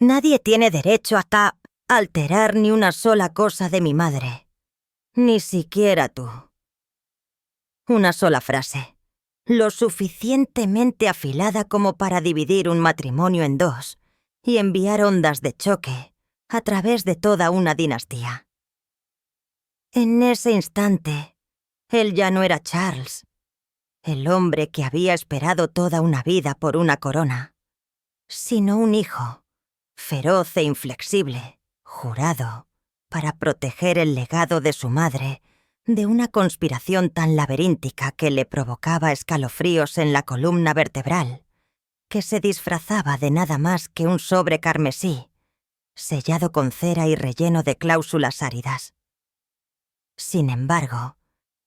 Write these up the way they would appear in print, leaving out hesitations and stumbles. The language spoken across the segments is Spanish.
Nadie tiene derecho a alterar ni una sola cosa de mi madre. Ni siquiera tú. Una sola frase, lo suficientemente afilada como para dividir un matrimonio en dos y enviar ondas de choque a través de toda una dinastía. En ese instante, él ya no era Charles, el hombre que había esperado toda una vida por una corona, sino un hijo, feroz e inflexible, jurado, para proteger el legado de su madre de una conspiración tan laberíntica que le provocaba escalofríos en la columna vertebral, que se disfrazaba de nada más que un sobre carmesí, sellado con cera y relleno de cláusulas áridas. Sin embargo,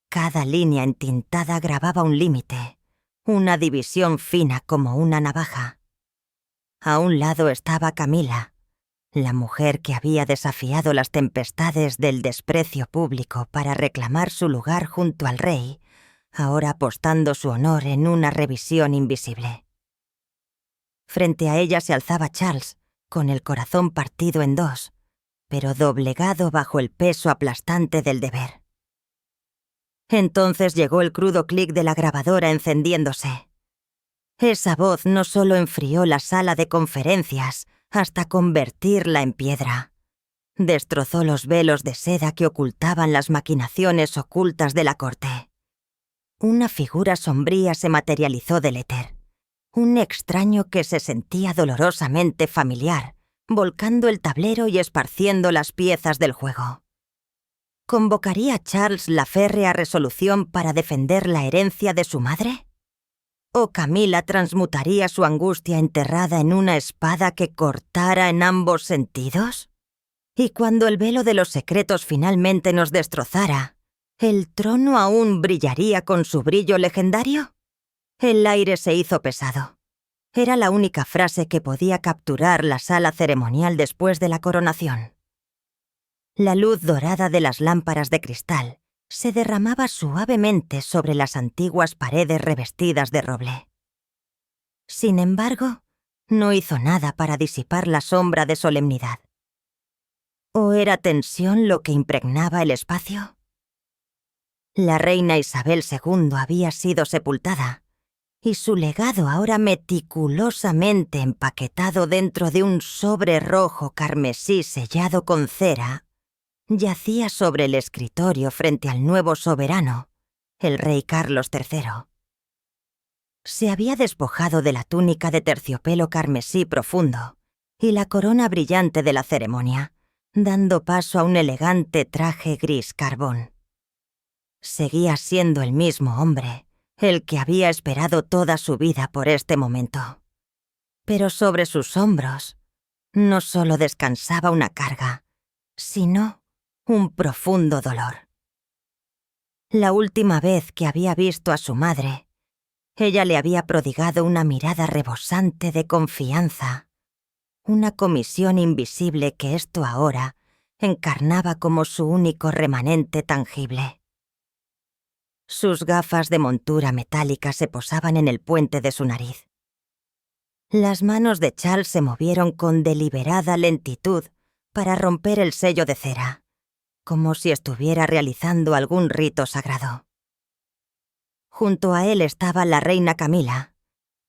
cada línea entintada grababa un límite, una división fina como una navaja. A un lado estaba Camila, la mujer que había desafiado las tempestades del desprecio público para reclamar su lugar junto al rey, ahora apostando su honor en una revisión invisible. Frente a ella se alzaba Charles, con el corazón partido en dos, pero doblegado bajo el peso aplastante del deber. Entonces llegó el crudo clic de la grabadora encendiéndose. Esa voz no solo enfrió la sala de conferencias hasta convertirla en piedra. Destrozó los velos de seda que ocultaban las maquinaciones ocultas de la corte. Una figura sombría se materializó del éter. Un extraño que se sentía dolorosamente familiar, volcando el tablero y esparciendo las piezas del juego. ¿Convocaría Charles la férrea resolución para defender la herencia de su madre? ¿O Camila transmutaría su angustia enterrada en una espada que cortara en ambos sentidos? Y cuando el velo de los secretos finalmente nos destrozara, ¿el trono aún brillaría con su brillo legendario? El aire se hizo pesado. Era la única frase que podía capturar la sala ceremonial después de la coronación. La luz dorada de las lámparas de cristal se derramaba suavemente sobre las antiguas paredes revestidas de roble. Sin embargo, no hizo nada para disipar la sombra de solemnidad. ¿O era tensión lo que impregnaba el espacio? La reina Isabel II había sido sepultada, y su legado ahora meticulosamente empaquetado dentro de un sobre rojo carmesí sellado con cera, yacía sobre el escritorio frente al nuevo soberano, el rey Carlos III. Se había despojado de la túnica de terciopelo carmesí profundo y la corona brillante de la ceremonia, dando paso a un elegante traje gris carbón. Seguía siendo el mismo hombre, el que había esperado toda su vida por este momento. Pero sobre sus hombros no solo descansaba una carga, sino un profundo dolor. La última vez que había visto a su madre, ella le había prodigado una mirada rebosante de confianza, una comisión invisible que esto ahora encarnaba como su único remanente tangible. Sus gafas de montura metálica se posaban en el puente de su nariz. Las manos de Charles se movieron con deliberada lentitud para romper el sello de cera, como si estuviera realizando algún rito sagrado. Junto a él estaba la reina Camila,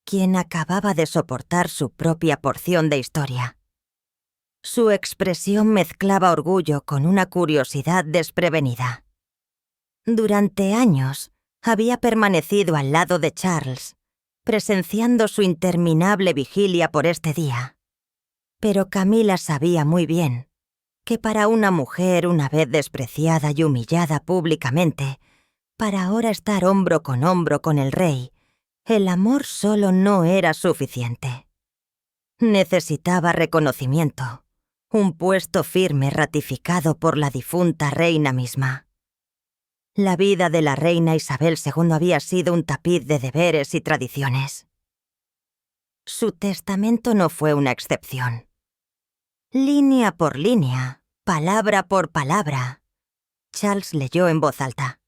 quien acababa de soportar su propia porción de historia. Su expresión mezclaba orgullo con una curiosidad desprevenida. Durante años había permanecido al lado de Charles, presenciando su interminable vigilia por este día. Pero Camila sabía muy bien que para una mujer una vez despreciada y humillada públicamente, para ahora estar hombro con el rey, el amor solo no era suficiente. Necesitaba reconocimiento, un puesto firme ratificado por la difunta reina misma. La vida de la reina Isabel II había sido un tapiz de deberes y tradiciones. Su testamento no fue una excepción. Línea por línea, palabra por palabra, Charles leyó en voz alta.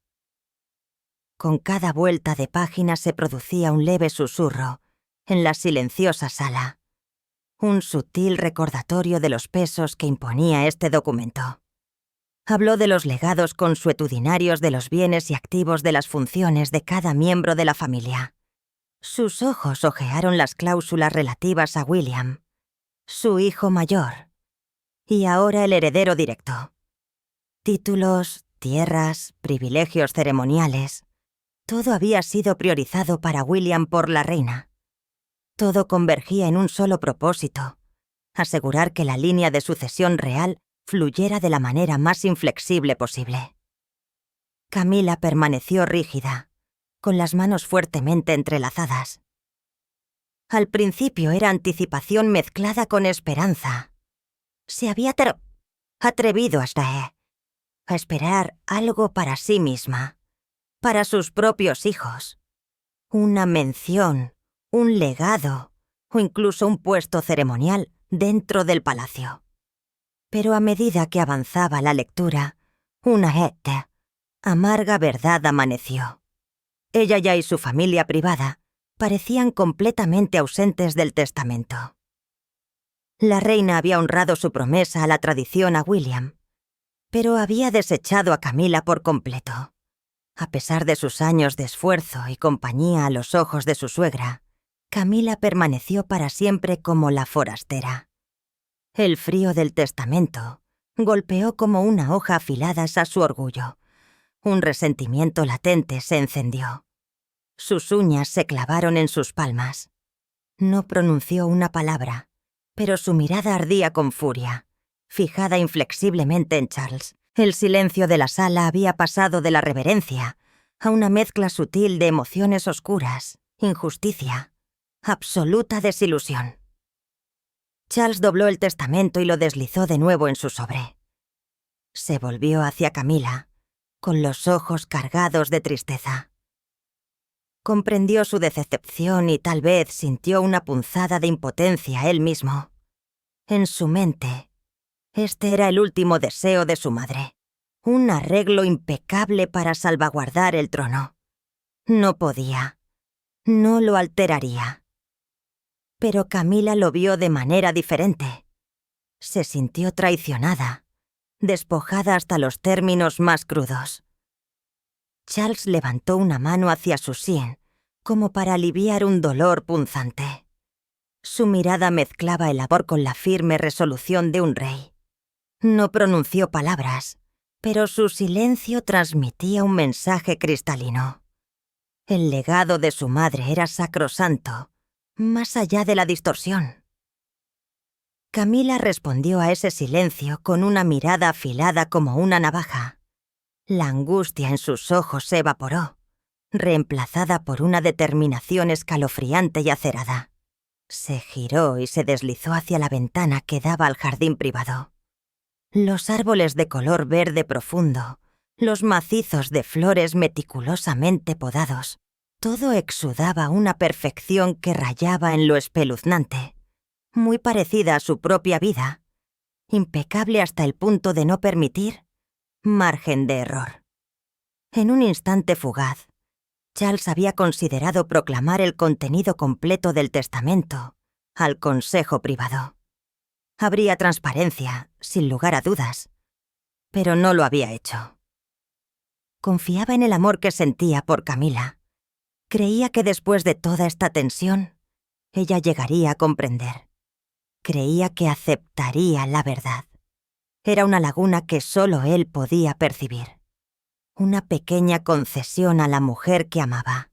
Con cada vuelta de página se producía un leve susurro en la silenciosa sala, un sutil recordatorio de los pesos que imponía este documento. Habló de los legados consuetudinarios de los bienes y activos de las funciones de cada miembro de la familia. Sus ojos hojearon las cláusulas relativas a William, su hijo mayor, y ahora el heredero directo. Títulos, tierras, privilegios ceremoniales, todo había sido priorizado para William por la reina. Todo convergía en un solo propósito: asegurar que la línea de sucesión real fluyera de la manera más inflexible posible. Camila permaneció rígida, con las manos fuertemente entrelazadas. Al principio era anticipación mezclada con esperanza. Se había atrevido a esperar algo para sí misma, para sus propios hijos. Una mención, un legado o incluso un puesto ceremonial dentro del palacio. Pero a medida que avanzaba la lectura, una amarga verdad amaneció. Ella ya y su familia privada parecían completamente ausentes del testamento. La reina había honrado su promesa a la tradición a William, pero había desechado a Camila por completo. A pesar de sus años de esfuerzo y compañía a los ojos de su suegra, Camila permaneció para siempre como la forastera. El frío del testamento golpeó como una hoja afilada a su orgullo. Un resentimiento latente se encendió. Sus uñas se clavaron en sus palmas. No pronunció una palabra, pero su mirada ardía con furia, fijada inflexiblemente en Charles. El silencio de la sala había pasado de la reverencia a una mezcla sutil de emociones oscuras, injusticia, absoluta desilusión. Charles dobló el testamento y lo deslizó de nuevo en su sobre. Se volvió hacia Camila, con los ojos cargados de tristeza. Comprendió su decepción y tal vez sintió una punzada de impotencia él mismo. En su mente, este era el último deseo de su madre, un arreglo impecable para salvaguardar el trono. No podía, no lo alteraría. Pero Camila lo vio de manera diferente. Se sintió traicionada, despojada hasta los términos más crudos. Charles levantó una mano hacia su sien, como para aliviar un dolor punzante. Su mirada mezclaba el amor con la firme resolución de un rey. No pronunció palabras, pero su silencio transmitía un mensaje cristalino. El legado de su madre era sacrosanto, más allá de la distorsión. Camila respondió a ese silencio con una mirada afilada como una navaja. La angustia en sus ojos se evaporó, reemplazada por una determinación escalofriante y acerada. Se giró y se deslizó hacia la ventana que daba al jardín privado. Los árboles de color verde profundo, los macizos de flores meticulosamente podados, todo exudaba una perfección que rayaba en lo espeluznante, muy parecida a su propia vida, impecable hasta el punto de no permitir margen de error. En un instante fugaz, Charles había considerado proclamar el contenido completo del testamento al consejo privado. Habría transparencia, sin lugar a dudas, pero no lo había hecho. Confiaba en el amor que sentía por Camila. Creía que después de toda esta tensión, ella llegaría a comprender. Creía que aceptaría la verdad. Era una laguna que solo él podía percibir. Una pequeña concesión a la mujer que amaba.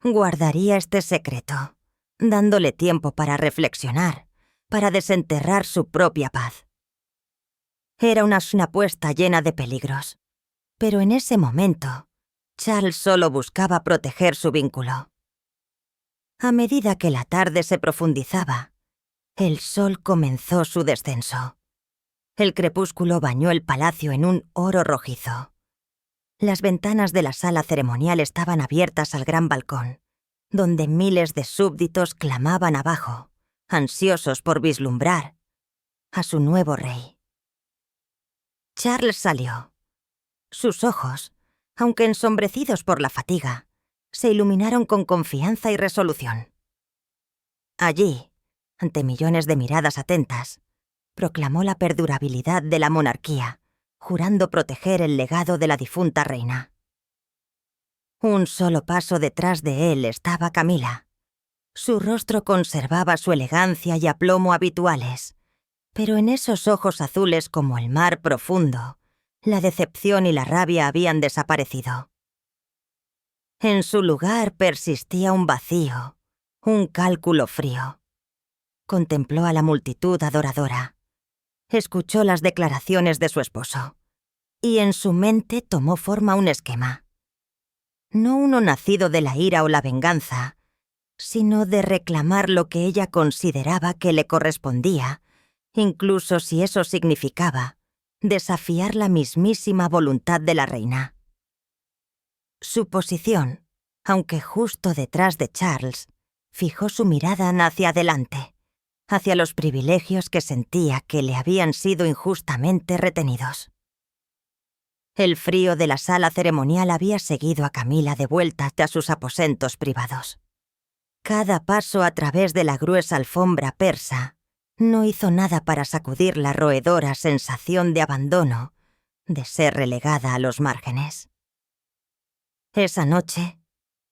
Guardaría este secreto, dándole tiempo para reflexionar, para desenterrar su propia paz. Era una apuesta llena de peligros, pero en ese momento, Charles solo buscaba proteger su vínculo. A medida que la tarde se profundizaba, el sol comenzó su descenso. El crepúsculo bañó el palacio en un oro rojizo. Las ventanas de la sala ceremonial estaban abiertas al gran balcón, donde miles de súbditos clamaban abajo, ansiosos por vislumbrar a su nuevo rey. Charles salió. Sus ojos, aunque ensombrecidos por la fatiga, se iluminaron con confianza y resolución. Allí, ante millones de miradas atentas, proclamó la perdurabilidad de la monarquía, jurando proteger el legado de la difunta reina. Un solo paso detrás de él estaba Camila. Su rostro conservaba su elegancia y aplomo habituales, pero en esos ojos azules como el mar profundo, la decepción y la rabia habían desaparecido. En su lugar persistía un vacío, un cálculo frío. Contempló a la multitud adoradora. Escuchó las declaraciones de su esposo. Y en su mente tomó forma un esquema. No uno nacido de la ira o la venganza, sino de reclamar lo que ella consideraba que le correspondía, incluso si eso significaba desafiar la mismísima voluntad de la reina. Su posición, aunque justo detrás de Charles, fijó su mirada hacia adelante, hacia los privilegios que sentía que le habían sido injustamente retenidos. El frío de la sala ceremonial había seguido a Camila de vuelta a sus aposentos privados. Cada paso a través de la gruesa alfombra persa no hizo nada para sacudir la roedora sensación de abandono, de ser relegada a los márgenes. Esa noche,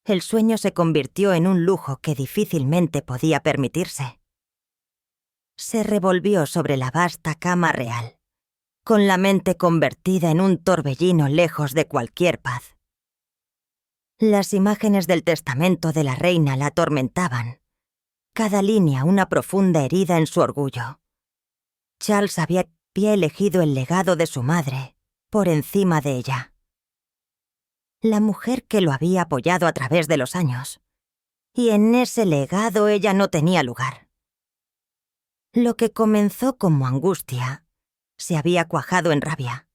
el sueño se convirtió en un lujo que difícilmente podía permitirse. Se revolvió sobre la vasta cama real, con la mente convertida en un torbellino lejos de cualquier paz. Las imágenes del testamento de la reina la atormentaban, cada línea una profunda herida en su orgullo. Charles había elegido el legado de su madre por encima de ella. La mujer que lo había apoyado a través de los años. Y en ese legado ella no tenía lugar. Lo que comenzó como angustia se había cuajado en rabia.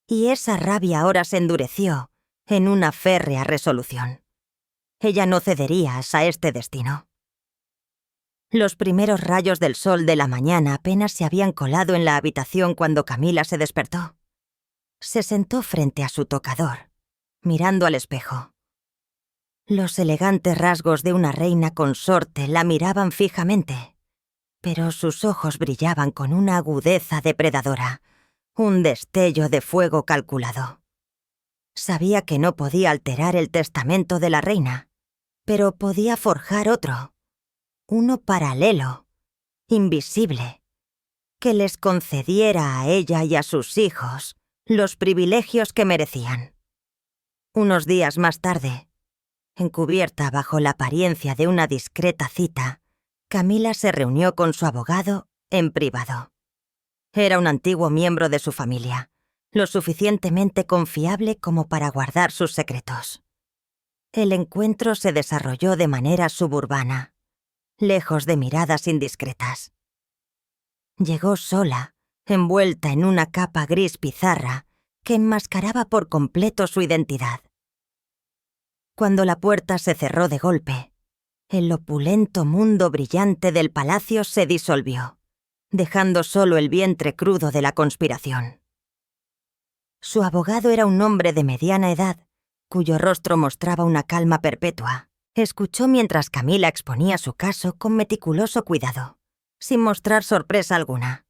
Y esa rabia ahora se endureció en una férrea resolución. Ella no cedería a este destino. Los primeros rayos del sol de la mañana apenas se habían colado en la habitación cuando Camila se despertó. Se sentó frente a su tocador, mirando al espejo. Los elegantes rasgos de una reina consorte la miraban fijamente, pero sus ojos brillaban con una agudeza depredadora, un destello de fuego calculado. Sabía que no podía alterar el testamento de la reina, pero podía forjar otro, uno paralelo, invisible, que les concediera a ella y a sus hijos los privilegios que merecían. Unos días más tarde, encubierta bajo la apariencia de una discreta cita, Camila se reunió con su abogado en privado. Era un antiguo miembro de su familia, lo suficientemente confiable como para guardar sus secretos. El encuentro se desarrolló de manera suburbana, lejos de miradas indiscretas. Llegó sola, envuelta en una capa gris pizarra que enmascaraba por completo su identidad. Cuando la puerta se cerró de golpe, el opulento mundo brillante del palacio se disolvió, dejando solo el vientre crudo de la conspiración. Su abogado era un hombre de mediana edad, cuyo rostro mostraba una calma perpetua. Escuchó mientras Camila exponía su caso con meticuloso cuidado, sin mostrar sorpresa alguna.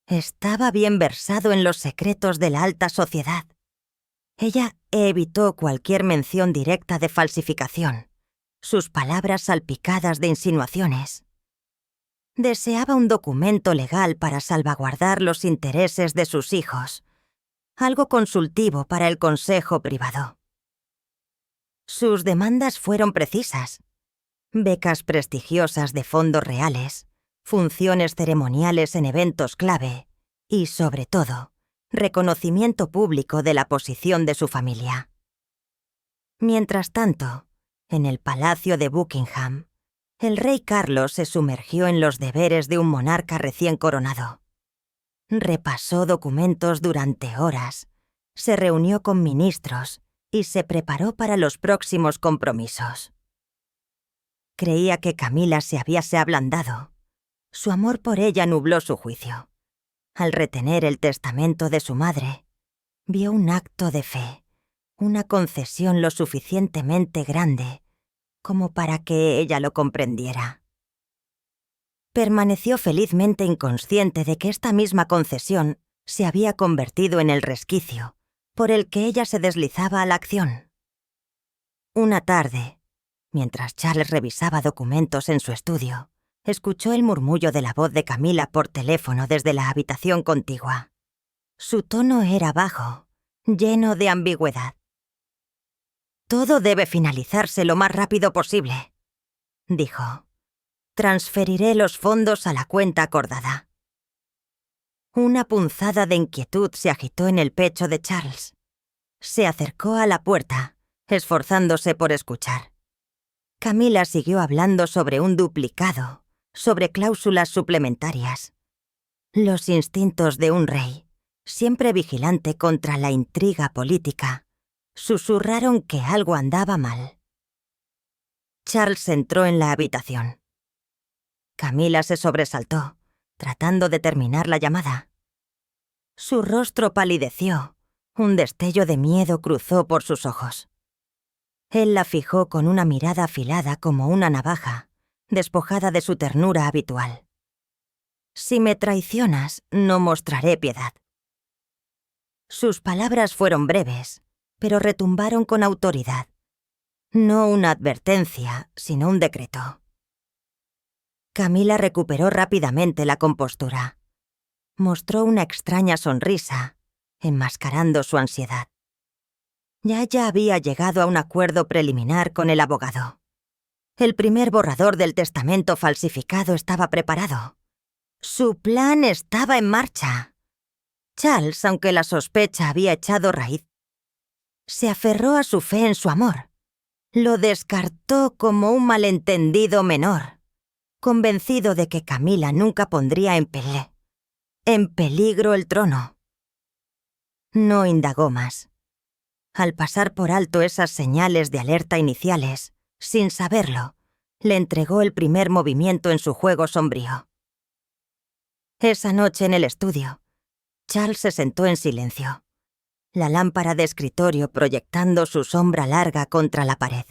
Estaba bien versado en los secretos de la alta sociedad. Ella evitó cualquier mención directa de falsificación, sus palabras salpicadas de insinuaciones. Deseaba un documento legal para salvaguardar los intereses de sus hijos, algo consultivo para el consejo privado. Sus demandas fueron precisas: becas prestigiosas de fondos reales, funciones ceremoniales en eventos clave y, sobre todo, reconocimiento público de la posición de su familia. Mientras tanto, en el Palacio de Buckingham, el rey Carlos se sumergió en los deberes de un monarca recién coronado. Repasó documentos durante horas, se reunió con ministros y se preparó para los próximos compromisos. Creía que Camila se había ablandado. Su amor por ella nubló su juicio. Al retener el testamento de su madre, vio un acto de fe, una concesión lo suficientemente grande como para que ella lo comprendiera. Permaneció felizmente inconsciente de que esta misma concesión se había convertido en el resquicio por el que ella se deslizaba a la acción. Una tarde, mientras Charles revisaba documentos en su estudio, escuchó el murmullo de la voz de Camila por teléfono desde la habitación contigua. Su tono era bajo, lleno de ambigüedad. «Todo debe finalizarse lo más rápido posible», dijo. «Transferiré los fondos a la cuenta acordada». Una punzada de inquietud se agitó en el pecho de Charles. Se acercó a la puerta, esforzándose por escuchar. Camila siguió hablando sobre un duplicado, sobre cláusulas suplementarias. Los instintos de un rey, siempre vigilante contra la intriga política, susurraron que algo andaba mal. Charles entró en la habitación. Camila se sobresaltó, tratando de terminar la llamada. Su rostro palideció, un destello de miedo cruzó por sus ojos. Él la fijó con una mirada afilada como una navaja, despojada de su ternura habitual. «Si me traicionas, no mostraré piedad». Sus palabras fueron breves, pero retumbaron con autoridad. No una advertencia, sino un decreto. Camila recuperó rápidamente la compostura. Mostró una extraña sonrisa, enmascarando su ansiedad. Ya había llegado a un acuerdo preliminar con el abogado. El primer borrador del testamento falsificado estaba preparado. Su plan estaba en marcha. Charles, aunque la sospecha había echado raíz, se aferró a su fe en su amor. Lo descartó como un malentendido menor, convencido de que Camila nunca pondría en peligro el trono. No indagó más. Al pasar por alto esas señales de alerta iniciales, sin saberlo, le entregó el primer movimiento en su juego sombrío. Esa noche en el estudio, Charles se sentó en silencio, la lámpara de escritorio proyectando su sombra larga contra la pared.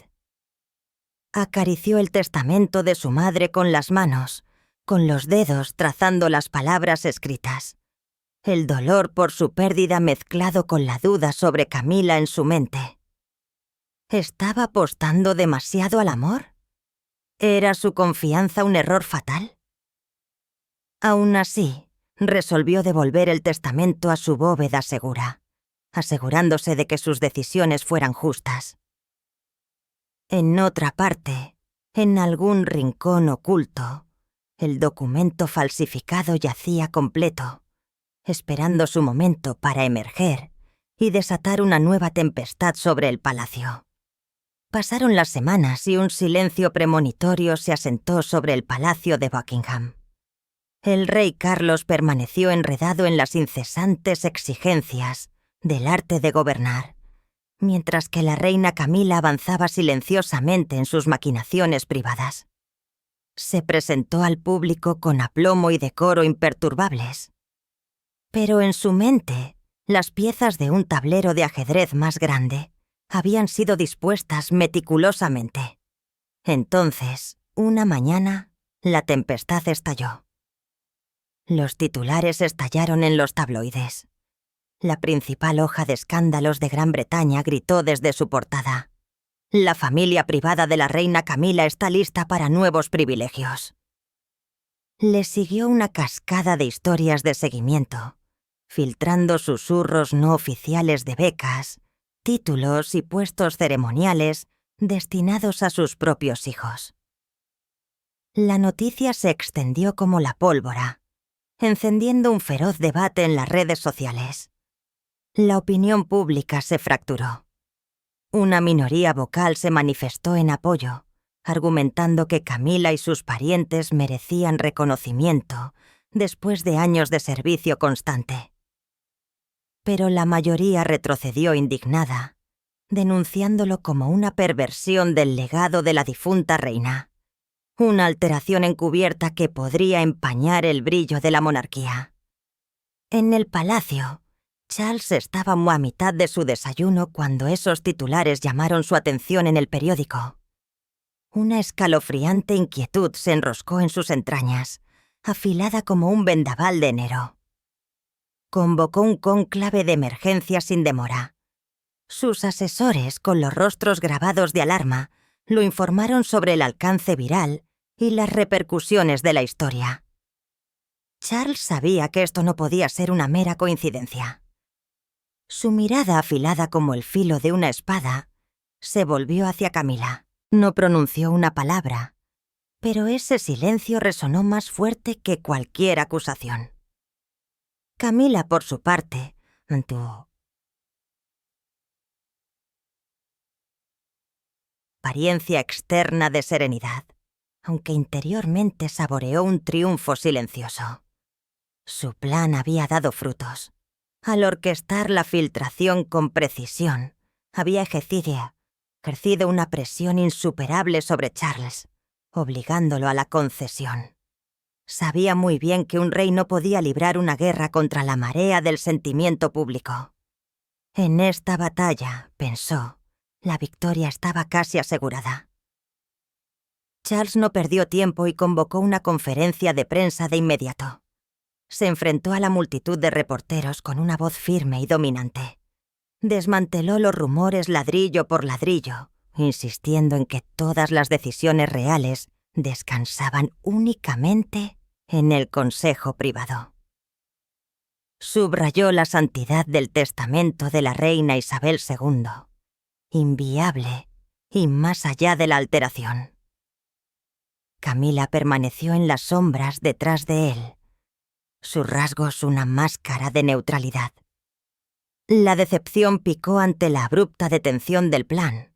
Acarició el testamento de su madre con las manos, con los dedos trazando las palabras escritas. El dolor por su pérdida mezclado con la duda sobre Camila en su mente. ¿Estaba apostando demasiado al amor? ¿Era su confianza un error fatal? Aún así, resolvió devolver el testamento a su bóveda segura, asegurándose de que sus decisiones fueran justas. En otra parte, en algún rincón oculto, el documento falsificado yacía completo, esperando su momento para emerger y desatar una nueva tempestad sobre el palacio. Pasaron las semanas y un silencio premonitorio se asentó sobre el palacio de Buckingham. El rey Carlos permaneció enredado en las incesantes exigencias del arte de gobernar, mientras que la reina Camila avanzaba silenciosamente en sus maquinaciones privadas. Se presentó al público con aplomo y decoro imperturbables. Pero en su mente, las piezas de un tablero de ajedrez más grande habían sido dispuestas meticulosamente. Entonces, una mañana, la tempestad estalló. Los titulares estallaron en los tabloides. La principal hoja de escándalos de Gran Bretaña gritó desde su portada: «La familia privada de la reina Camila está lista para nuevos privilegios». Le siguió una cascada de historias de seguimiento, filtrando susurros no oficiales de becas, títulos y puestos ceremoniales destinados a sus propios hijos. La noticia se extendió como la pólvora, encendiendo un feroz debate en las redes sociales. La opinión pública se fracturó. Una minoría vocal se manifestó en apoyo, argumentando que Camila y sus parientes merecían reconocimiento después de años de servicio constante. Pero la mayoría retrocedió indignada, denunciándolo como una perversión del legado de la difunta reina, una alteración encubierta que podría empañar el brillo de la monarquía. En el palacio, Charles estaba a mitad de su desayuno cuando esos titulares llamaron su atención en el periódico. Una escalofriante inquietud se enroscó en sus entrañas, afilada como un vendaval de enero. Convocó un cónclave de emergencia sin demora. Sus asesores, con los rostros grabados de alarma, lo informaron sobre el alcance viral y las repercusiones de la historia. Charles sabía que esto no podía ser una mera coincidencia. Su mirada, afilada como el filo de una espada, se volvió hacia Camila. No pronunció una palabra, pero ese silencio resonó más fuerte que cualquier acusación. Camila, por su parte, mantuvo apariencia externa de serenidad, aunque interiormente saboreó un triunfo silencioso. Su plan había dado frutos. Al orquestar la filtración con precisión, había ejercido una presión insuperable sobre Charles, obligándolo a la concesión. Sabía muy bien que un rey no podía librar una guerra contra la marea del sentimiento público. En esta batalla, pensó, la victoria estaba casi asegurada. Charles no perdió tiempo y convocó una conferencia de prensa de inmediato. Se enfrentó a la multitud de reporteros con una voz firme y dominante. Desmanteló los rumores ladrillo por ladrillo, insistiendo en que todas las decisiones reales descansaban únicamente en el Consejo Privado. Subrayó la santidad del testamento de la reina Isabel II, inviable y más allá de la alteración. Camila permaneció en las sombras detrás de él, sus rasgos una máscara de neutralidad. La decepción picó ante la abrupta detención del plan.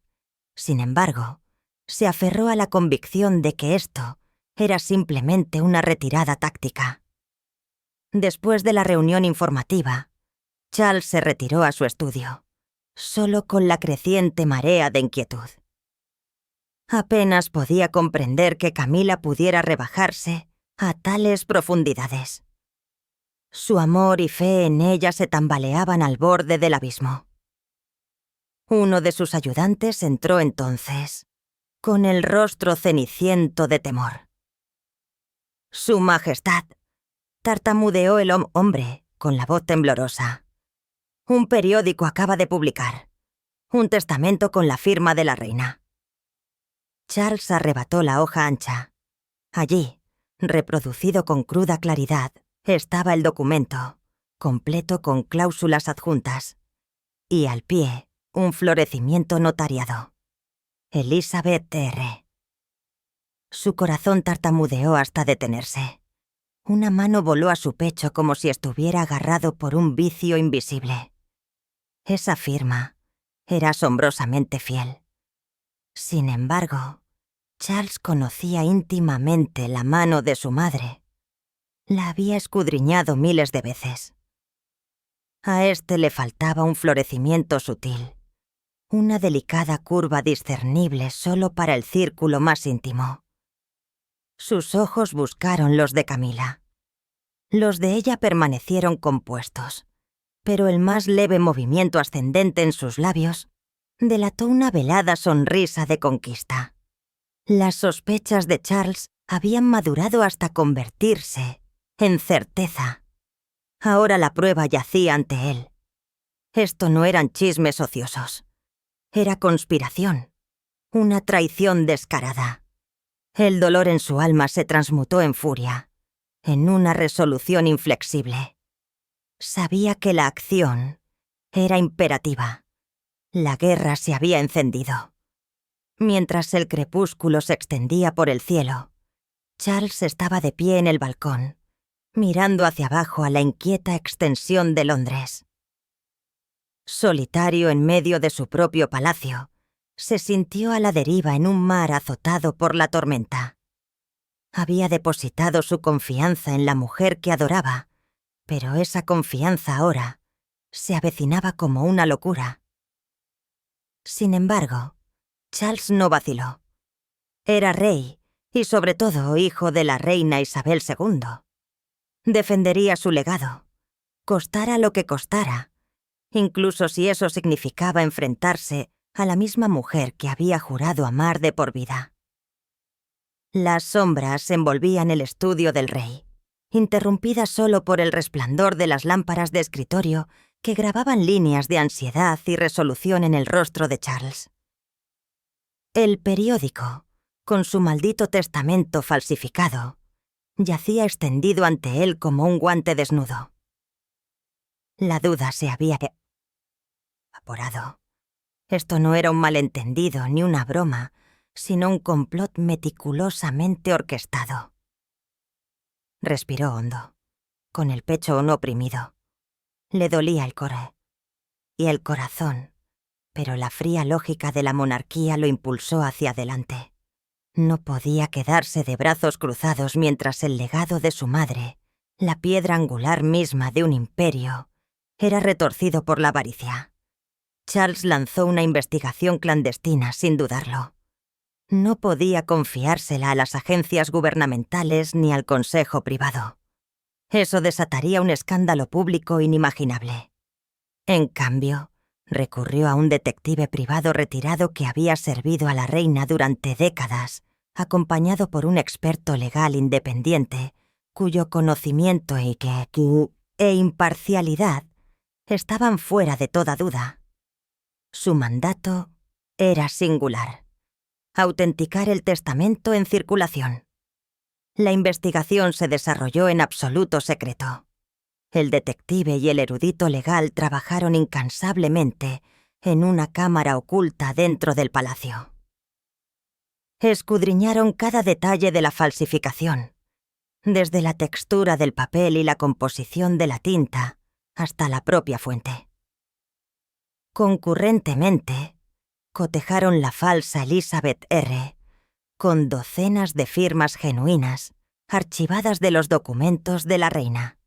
Sin embargo, se aferró a la convicción de que esto era simplemente una retirada táctica. Después de la reunión informativa, Charles se retiró a su estudio, solo con la creciente marea de inquietud. Apenas podía comprender que Camila pudiera rebajarse a tales profundidades. Su amor y fe en ella se tambaleaban al borde del abismo. Uno de sus ayudantes entró entonces, con el rostro ceniciento de temor. «Su Majestad», tartamudeó el hombre con la voz temblorosa. «Un periódico acaba de publicar un testamento con la firma de la reina». Charles arrebató la hoja ancha. Allí, reproducido con cruda claridad, estaba el documento, completo con cláusulas adjuntas, y al pie, un florecimiento notariado. Elizabeth R. Su corazón tartamudeó hasta detenerse. Una mano voló a su pecho como si estuviera agarrado por un vicio invisible. Esa firma era asombrosamente fiel. Sin embargo, Charles conocía íntimamente la mano de su madre. La había escudriñado miles de veces. A este le faltaba un florecimiento sutil, una delicada curva discernible solo para el círculo más íntimo. Sus ojos buscaron los de Camila. Los de ella permanecieron compuestos, pero el más leve movimiento ascendente en sus labios delató una velada sonrisa de conquista. Las sospechas de Charles habían madurado hasta convertirse en certeza. Ahora la prueba yacía ante él. Esto no eran chismes ociosos. Era conspiración, una traición descarada. El dolor en su alma se transmutó en furia, en una resolución inflexible. Sabía que la acción era imperativa. La guerra se había encendido. Mientras el crepúsculo se extendía por el cielo, Charles estaba de pie en el balcón, mirando hacia abajo a la inquieta extensión de Londres. Solitario en medio de su propio palacio, se sintió a la deriva en un mar azotado por la tormenta. Había depositado su confianza en la mujer que adoraba, pero esa confianza ahora se avecinaba como una locura. Sin embargo, Charles no vaciló. Era rey y, sobre todo, hijo de la reina Isabel II. Defendería su legado, costara lo que costara, incluso si eso significaba enfrentarse a la misma mujer que había jurado amar de por vida. Las sombras envolvían el estudio del rey. interrumpida solo por el resplandor de las lámparas de escritorio que grababan líneas de ansiedad y resolución en el rostro de Charles. El periódico, con su maldito testamento falsificado, yacía extendido ante él como un guante desnudo. La duda se había evaporado. Esto no era un malentendido ni una broma, sino un complot meticulosamente orquestado. Respiró hondo, con el pecho aún oprimido. Le dolía el core y el corazón, pero la fría lógica de la monarquía lo impulsó hacia adelante. No podía quedarse de brazos cruzados mientras el legado de su madre, la piedra angular misma de un imperio, era retorcido por la avaricia. Charles lanzó una investigación clandestina sin dudarlo. No podía confiársela a las agencias gubernamentales ni al consejo privado. Eso desataría un escándalo público inimaginable. En cambio, recurrió a un detective privado retirado que había servido a la reina durante décadas, acompañado por un experto legal independiente, cuyo conocimiento e imparcialidad estaban fuera de toda duda. Su mandato era singular: autenticar el testamento en circulación. La investigación se desarrolló en absoluto secreto. El detective y el erudito legal trabajaron incansablemente en una cámara oculta dentro del palacio. Escudriñaron cada detalle de la falsificación, desde la textura del papel y la composición de la tinta hasta la propia fuente. Concurrentemente, cotejaron la falsa Elizabeth R. con docenas de firmas genuinas archivadas de los documentos de la reina.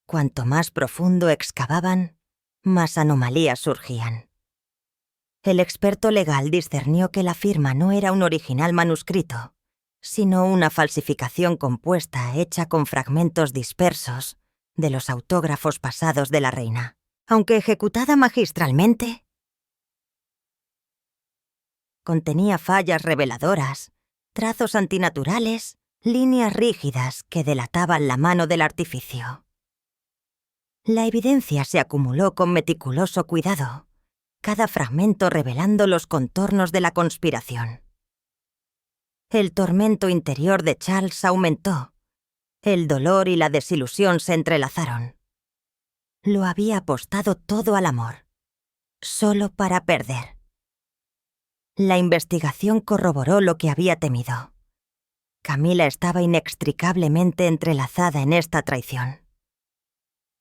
Cuanto más profundo excavaban, más anomalías surgían. El experto legal discernió que la firma no era un original manuscrito, sino una falsificación compuesta hecha con fragmentos dispersos de los autógrafos pasados de la reina. Aunque ejecutada magistralmente, contenía fallas reveladoras, trazos antinaturales, líneas rígidas que delataban la mano del artificio. La evidencia se acumuló con meticuloso cuidado, cada fragmento revelando los contornos de la conspiración. El tormento interior de Charles aumentó. El dolor y la desilusión se entrelazaron. Lo había apostado todo al amor, solo para perder. La investigación corroboró lo que había temido. Camila estaba inextricablemente entrelazada en esta traición.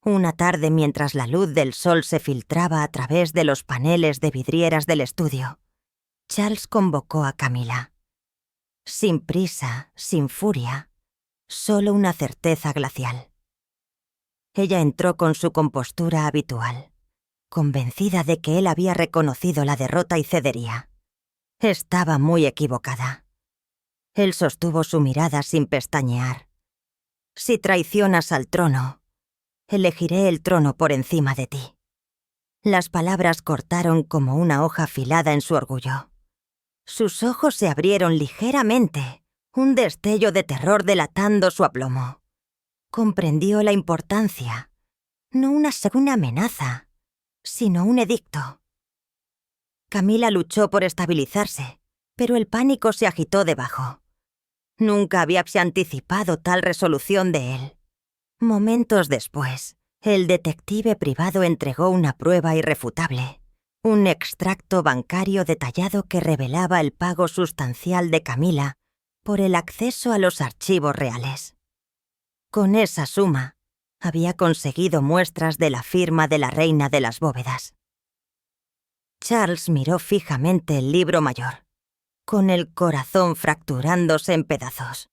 Una tarde, mientras la luz del sol se filtraba a través de los paneles de vidrieras del estudio, Charles convocó a Camila. Sin prisa, sin furia, solo una certeza glacial. Ella entró con su compostura habitual, convencida de que él había reconocido la derrota y cedería. Estaba muy equivocada. Él sostuvo su mirada sin pestañear. Si traicionas al trono, elegiré el trono por encima de ti. Las palabras cortaron como una hoja afilada en su orgullo. Sus ojos se abrieron ligeramente, un destello de terror delatando su aplomo. Comprendió la importancia, no una segunda amenaza, sino un edicto. Camila luchó por estabilizarse, pero el pánico se agitó debajo. Nunca habíase anticipado tal resolución de él. Momentos después, el detective privado entregó una prueba irrefutable, un extracto bancario detallado que revelaba el pago sustancial de Camila por el acceso a los archivos reales. Con esa suma, había conseguido muestras de la firma de la reina de las bóvedas. Charles miró fijamente el libro mayor, con el corazón fracturándose en pedazos.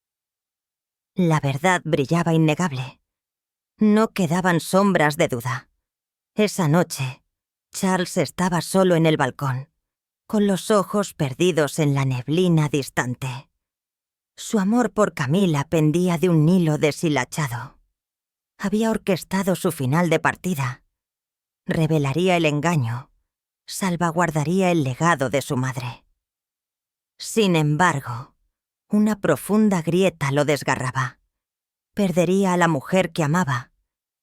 La verdad brillaba innegable. No quedaban sombras de duda. Esa noche, Charles estaba solo en el balcón, con los ojos perdidos en la neblina distante. Su amor por Camila pendía de un hilo deshilachado. Había orquestado su final de partida. Revelaría el engaño, salvaguardaría el legado de su madre. Sin embargo, una profunda grieta lo desgarraba. Perdería a la mujer que amaba,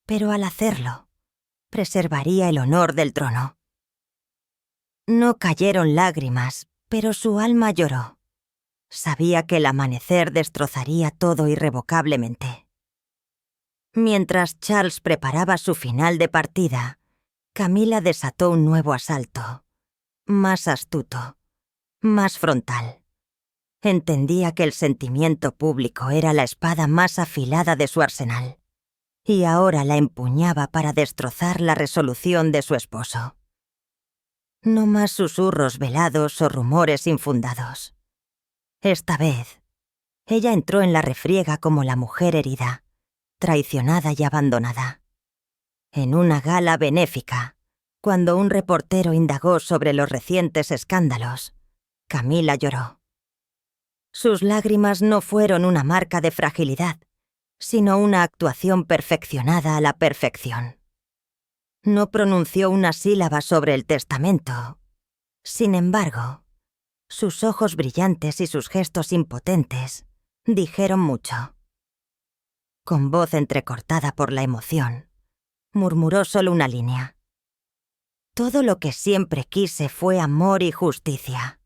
pero al hacerlo, preservaría el honor del trono. No cayeron lágrimas, pero su alma lloró. Sabía que el amanecer destrozaría todo irrevocablemente. Mientras Charles preparaba su final de partida, Camila desató un nuevo asalto, más astuto, más frontal. Entendía que el sentimiento público era la espada más afilada de su arsenal, y ahora la empuñaba para destrozar la resolución de su esposo. No más susurros velados o rumores infundados. Esta vez, ella entró en la refriega como la mujer herida, traicionada y abandonada. En una gala benéfica, cuando un reportero indagó sobre los recientes escándalos, Camila lloró. Sus lágrimas no fueron una marca de fragilidad, sino una actuación perfeccionada a la perfección. No pronunció una sílaba sobre el testamento. Sin embargo, sus ojos brillantes y sus gestos impotentes dijeron mucho. Con voz entrecortada por la emoción, murmuró solo una línea. Todo lo que siempre quise fue amor y justicia.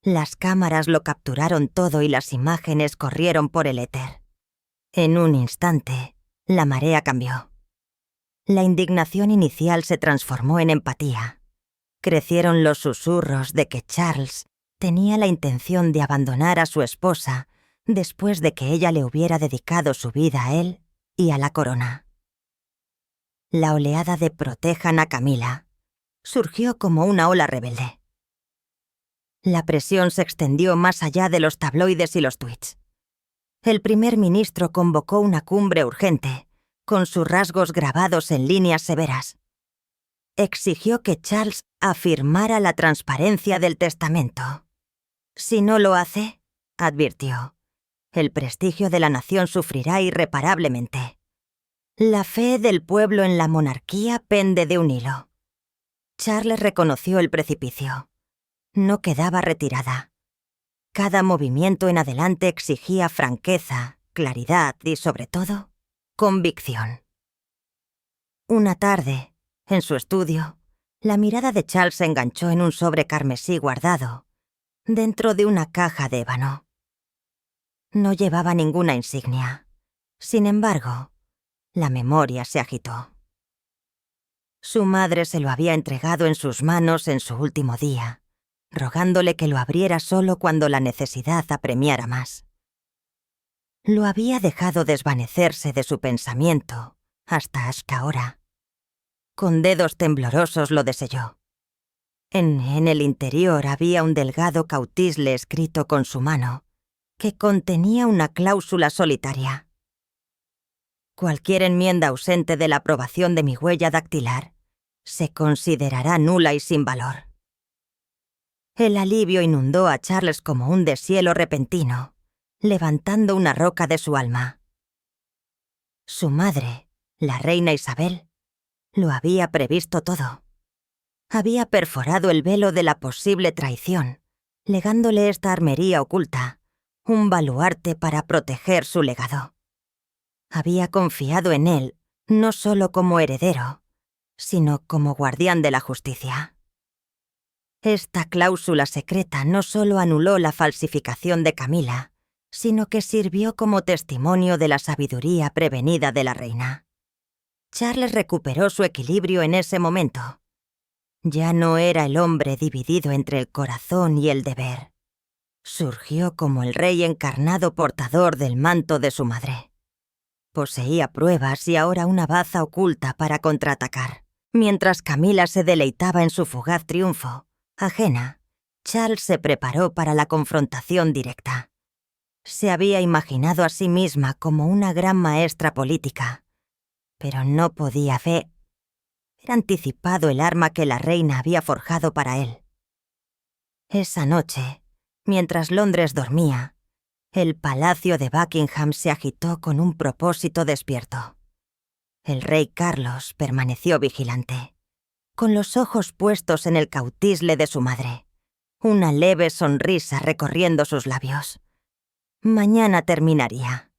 Las cámaras lo capturaron todo y las imágenes corrieron por el éter. En un instante, la marea cambió. La indignación inicial se transformó en empatía. Crecieron los susurros de que Charles tenía la intención de abandonar a su esposa después de que ella le hubiera dedicado su vida a él y a la corona. La oleada de protejan a Camila surgió como una ola rebelde. La presión se extendió más allá de los tabloides y los tuits. El primer ministro convocó una cumbre urgente, con sus rasgos grabados en líneas severas. Exigió que Charles afirmara la transparencia del testamento. Si no lo hace, advirtió, el prestigio de la nación sufrirá irreparablemente. La fe del pueblo en la monarquía pende de un hilo. Charles reconoció el precipicio. No quedaba retirada. Cada movimiento en adelante exigía franqueza, claridad y, sobre todo, convicción. Una tarde, en su estudio, la mirada de Charles se enganchó en un sobre carmesí guardado, dentro de una caja de ébano. No llevaba ninguna insignia. Sin embargo, la memoria se agitó. Su madre se lo había entregado en sus manos en su último día, rogándole que lo abriera solo cuando la necesidad apremiara más. Lo había dejado desvanecerse de su pensamiento hasta ahora. Con dedos temblorosos lo deselló. En el interior había un delgado cautisle escrito con su mano, que contenía una cláusula solitaria. Cualquier enmienda ausente de la aprobación de mi huella dactilar se considerará nula y sin valor. El alivio inundó a Charles como un deshielo repentino, levantando una roca de su alma. Su madre, la reina Isabel, lo había previsto todo. Había perforado el velo de la posible traición, legándole esta armería oculta, un baluarte para proteger su legado. Había confiado en él, no solo como heredero, sino como guardián de la justicia. Esta cláusula secreta no solo anuló la falsificación de Camila, sino que sirvió como testimonio de la sabiduría prevenida de la reina. Charles recuperó su equilibrio en ese momento. Ya no era el hombre dividido entre el corazón y el deber. Surgió como el rey encarnado portador del manto de su madre. Poseía pruebas y ahora una baza oculta para contraatacar. Mientras Camila se deleitaba en su fugaz triunfo, ajena, Charles se preparó para la confrontación directa. Se había imaginado a sí misma como una gran maestra política, pero no podía ver anticipado el arma que la reina había forjado para él. Esa noche, mientras Londres dormía, el palacio de Buckingham se agitó con un propósito despierto. El rey Carlos permaneció vigilante, con los ojos puestos en el cautisle de su madre, una leve sonrisa recorriendo sus labios. Mañana terminaría.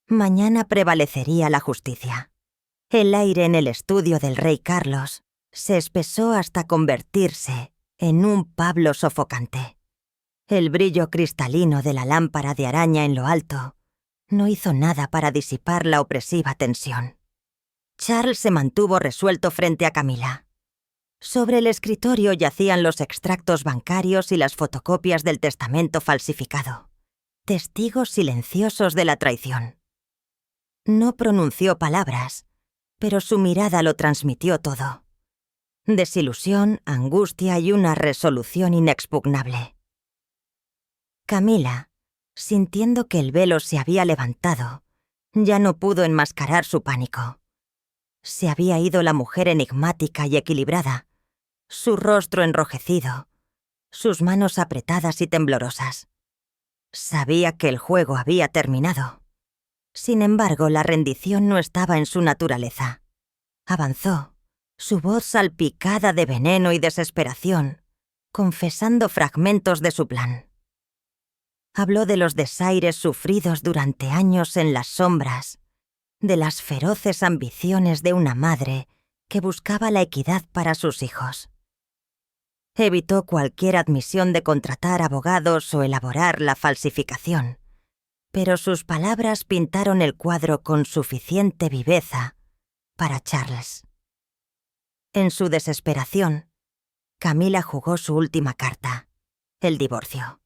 Mañana prevalecería la justicia. El aire en el estudio del rey Carlos se espesó hasta convertirse en un Pablo sofocante. El brillo cristalino de la lámpara de araña en lo alto no hizo nada para disipar la opresiva tensión. Charles se mantuvo resuelto frente a Camila. Sobre el escritorio yacían los extractos bancarios y las fotocopias del testamento falsificado, testigos silenciosos de la traición. No pronunció palabras, pero su mirada lo transmitió todo. Desilusión, angustia y una resolución inexpugnable. Camila, sintiendo que el velo se había levantado, ya no pudo enmascarar su pánico. Se había ido la mujer enigmática y equilibrada, su rostro enrojecido, sus manos apretadas y temblorosas. Sabía que el juego había terminado. Sin embargo, la rendición no estaba en su naturaleza. Avanzó, su voz salpicada de veneno y desesperación, confesando fragmentos de su plan. Habló de los desaires sufridos durante años en las sombras, de las feroces ambiciones de una madre que buscaba la equidad para sus hijos. Evitó cualquier admisión de contratar abogados o elaborar la falsificación, pero sus palabras pintaron el cuadro con suficiente viveza para Charles. En su desesperación, Camila jugó su última carta, el divorcio.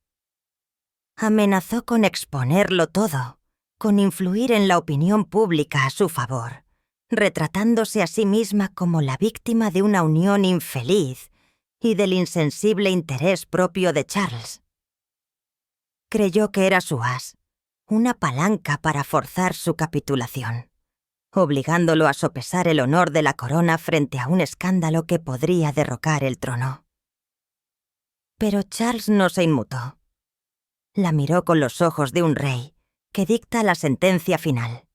Amenazó con exponerlo todo, con influir en la opinión pública a su favor, retratándose a sí misma como la víctima de una unión infeliz y del insensible interés propio de Charles. Creyó que era su as, una palanca para forzar su capitulación, obligándolo a sopesar el honor de la corona frente a un escándalo que podría derrocar el trono. Pero Charles no se inmutó. La miró con los ojos de un rey que dicta la sentencia final.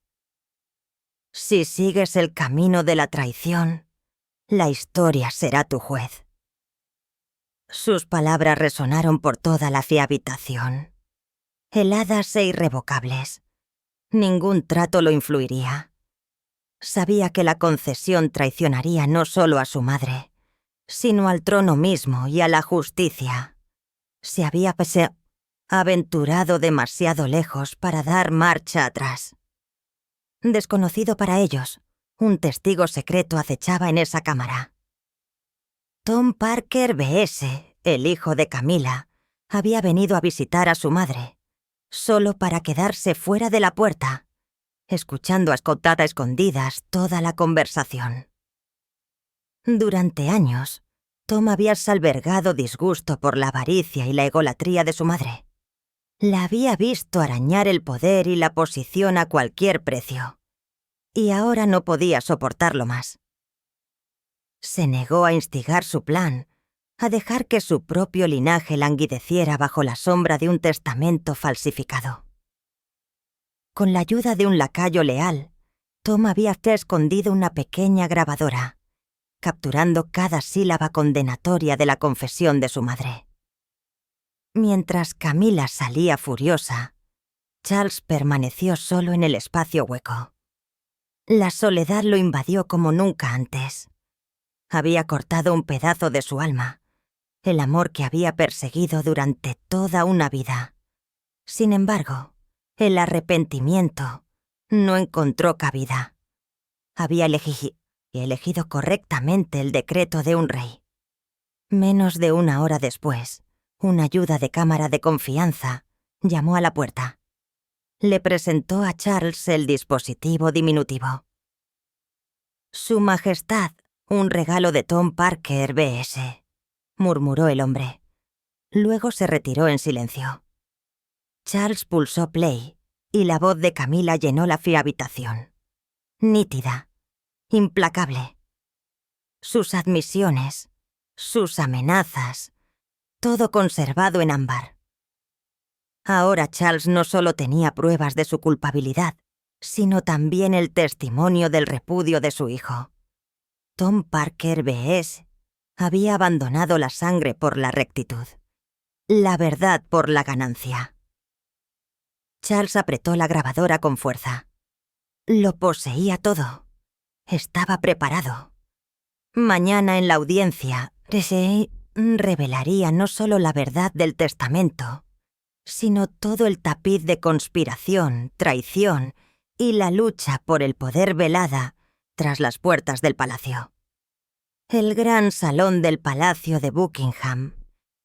Si sigues el camino de la traición, la historia será tu juez. Sus palabras resonaron por toda la habitación, heladas e irrevocables. Ningún trato lo influiría. Sabía que la concesión traicionaría no solo a su madre, sino al trono mismo y a la justicia. Se había aventurado demasiado lejos para dar marcha atrás. Desconocido para ellos, un testigo secreto acechaba en esa cámara. Tom Parker B.S., el hijo de Camila, había venido a visitar a su madre, solo para quedarse fuera de la puerta, escuchando a escondidas toda la conversación. Durante años, Tom había albergado disgusto por la avaricia y la egolatría de su madre. La había visto arañar el poder y la posición a cualquier precio, y ahora no podía soportarlo más. Se negó a instigar su plan, a dejar que su propio linaje languideciera bajo la sombra de un testamento falsificado. Con la ayuda de un lacayo leal, Tom había escondido una pequeña grabadora, capturando cada sílaba condenatoria de la confesión de su madre. Mientras Camila salía furiosa, Charles permaneció solo en el espacio hueco. La soledad lo invadió como nunca antes. Había cortado un pedazo de su alma, el amor que había perseguido durante toda una vida. Sin embargo, el arrepentimiento no encontró cabida. Había elegido correctamente el decreto de un rey. Menos de una hora después, una ayuda de cámara de confianza llamó a la puerta. Le presentó a Charles el dispositivo diminutivo. «Su Majestad, un regalo de Tom Parker B.S», murmuró el hombre. Luego se retiró en silencio. Charles pulsó play y la voz de Camila llenó la habitación. Nítida, implacable. Sus admisiones, sus amenazas, todo conservado en ámbar. Ahora Charles no solo tenía pruebas de su culpabilidad, sino también el testimonio del repudio de su hijo. Tom Parker B.S. había abandonado la sangre por la rectitud, la verdad por la ganancia. Charles apretó la grabadora con fuerza. Lo poseía todo. Estaba preparado. Mañana en la audiencia, se revelaría no solo la verdad del testamento, sino todo el tapiz de conspiración, traición y la lucha por el poder velada tras las puertas del palacio. El gran salón del Palacio de Buckingham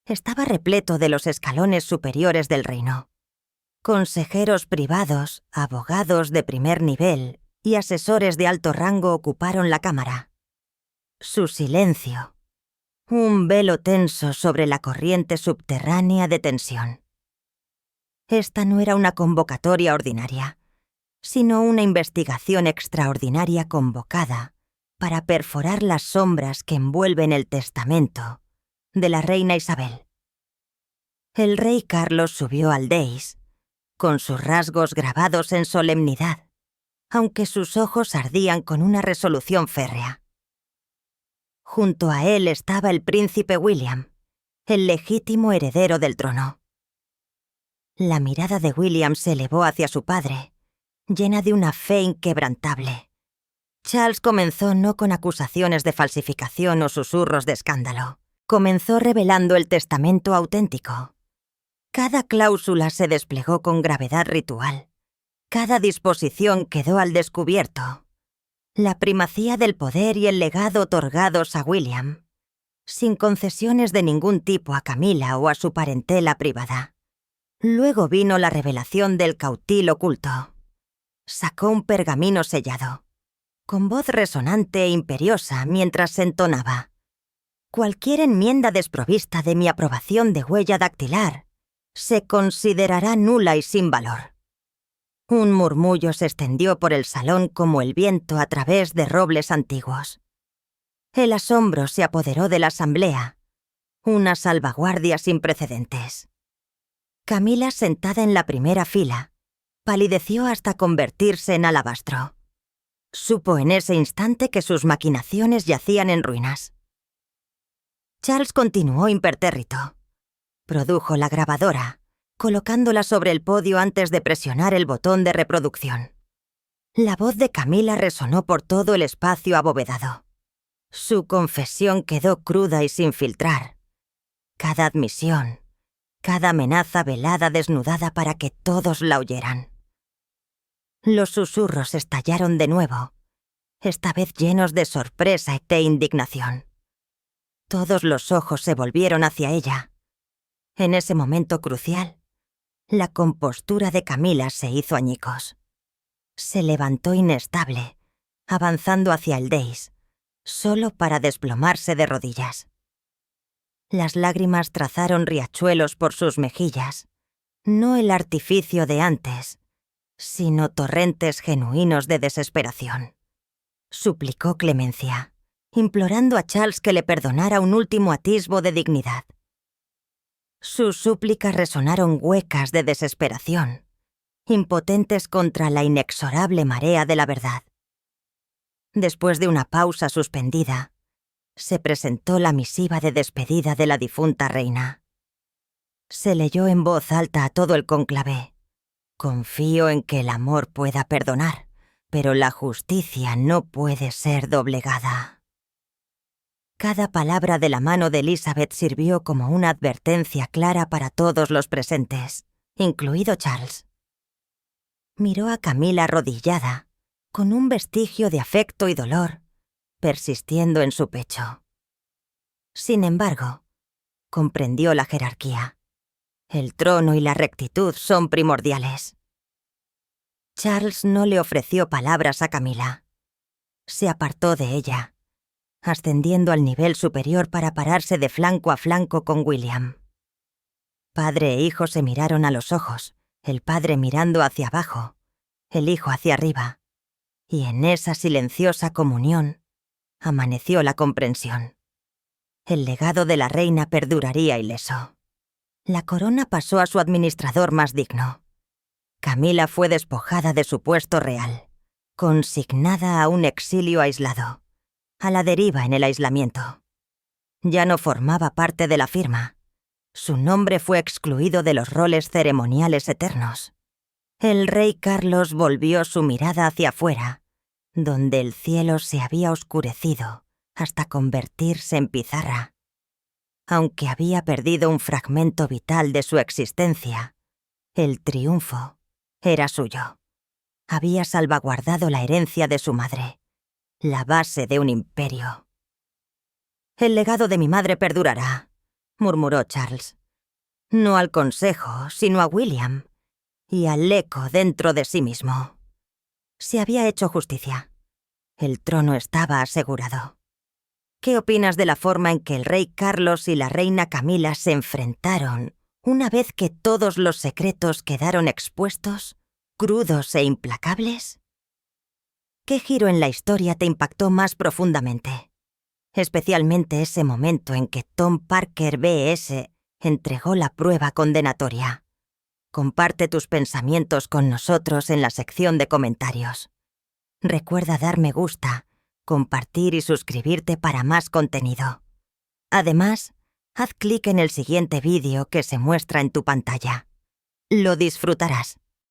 estaba repleto de los escalones superiores del reino. Consejeros privados, abogados de primer nivel y asesores de alto rango ocuparon la cámara. Su silencio, un velo tenso sobre la corriente subterránea de tensión. Esta no era una convocatoria ordinaria, sino una investigación extraordinaria convocada para perforar las sombras que envuelven el testamento de la reina Isabel. El rey Carlos subió al dais, con sus rasgos grabados en solemnidad, aunque sus ojos ardían con una resolución férrea. Junto a él estaba el príncipe William, el legítimo heredero del trono. La mirada de William se elevó hacia su padre, llena de una fe inquebrantable. Charles comenzó no con acusaciones de falsificación o susurros de escándalo. Comenzó revelando el testamento auténtico. Cada cláusula se desplegó con gravedad ritual. Cada disposición quedó al descubierto. La primacía del poder y el legado otorgados a William, sin concesiones de ningún tipo a Camila o a su parentela privada. Luego vino la revelación del cautil oculto. Sacó un pergamino sellado, con voz resonante e imperiosa mientras se entonaba. Cualquier enmienda desprovista de mi aprobación de huella dactilar se considerará nula y sin valor. Un murmullo se extendió por el salón como el viento a través de robles antiguos. El asombro se apoderó de la asamblea, una salvaguardia sin precedentes. Camila, sentada en la primera fila, palideció hasta convertirse en alabastro. Supo en ese instante que sus maquinaciones yacían en ruinas. Charles continuó impertérrito. Produjo la grabadora, colocándola sobre el podio antes de presionar el botón de reproducción. La voz de Camila resonó por todo el espacio abovedado. Su confesión quedó cruda y sin filtrar. Cada admisión, cada amenaza velada desnudada para que todos la oyeran. Los susurros estallaron de nuevo, esta vez llenos de sorpresa y de indignación. Todos los ojos se volvieron hacia ella. En ese momento crucial, la compostura de Camila se hizo añicos. Se levantó inestable, avanzando hacia el dais, solo para desplomarse de rodillas. Las lágrimas trazaron riachuelos por sus mejillas, no el artificio de antes, sino torrentes genuinos de desesperación. Suplicó clemencia, implorando a Charles que le perdonara un último atisbo de dignidad. Sus súplicas resonaron huecas de desesperación, impotentes contra la inexorable marea de la verdad. Después de una pausa suspendida, se presentó la misiva de despedida de la difunta reina. Se leyó en voz alta a todo el cónclave. Confío en que el amor pueda perdonar, pero la justicia no puede ser doblegada. Cada palabra de la mano de Elizabeth sirvió como una advertencia clara para todos los presentes, incluido Charles. Miró a Camila arrodillada, con un vestigio de afecto y dolor, persistiendo en su pecho. Sin embargo, comprendió la jerarquía. El trono y la rectitud son primordiales. Charles no le ofreció palabras a Camila. Se apartó de ella, ascendiendo al nivel superior para pararse de flanco a flanco con William. Padre e hijo se miraron a los ojos, el padre mirando hacia abajo, el hijo hacia arriba, y en esa silenciosa comunión amaneció la comprensión. El legado de la reina perduraría ileso. La corona pasó a su administrador más digno. Camila fue despojada de su puesto real, consignada a un exilio aislado, a la deriva en el aislamiento. Ya no formaba parte de la firma. Su nombre fue excluido de los roles ceremoniales eternos. El rey Carlos volvió su mirada hacia afuera, donde el cielo se había oscurecido hasta convertirse en pizarra. Aunque había perdido un fragmento vital de su existencia, el triunfo era suyo. Había salvaguardado la herencia de su madre, la base de un imperio. «El legado de mi madre perdurará», murmuró Charles. No al consejo, sino a William, y al eco dentro de sí mismo. Se había hecho justicia. El trono estaba asegurado. ¿Qué opinas de la forma en que el rey Carlos y la reina Camila se enfrentaron una vez que todos los secretos quedaron expuestos, crudos e implacables? ¿Qué giro en la historia te impactó más profundamente? Especialmente ese momento en que Tom Parker B.S. entregó la prueba condenatoria. Comparte tus pensamientos con nosotros en la sección de comentarios. Recuerda dar me gusta, compartir y suscribirte para más contenido. Además, haz clic en el siguiente vídeo que se muestra en tu pantalla. Lo disfrutarás.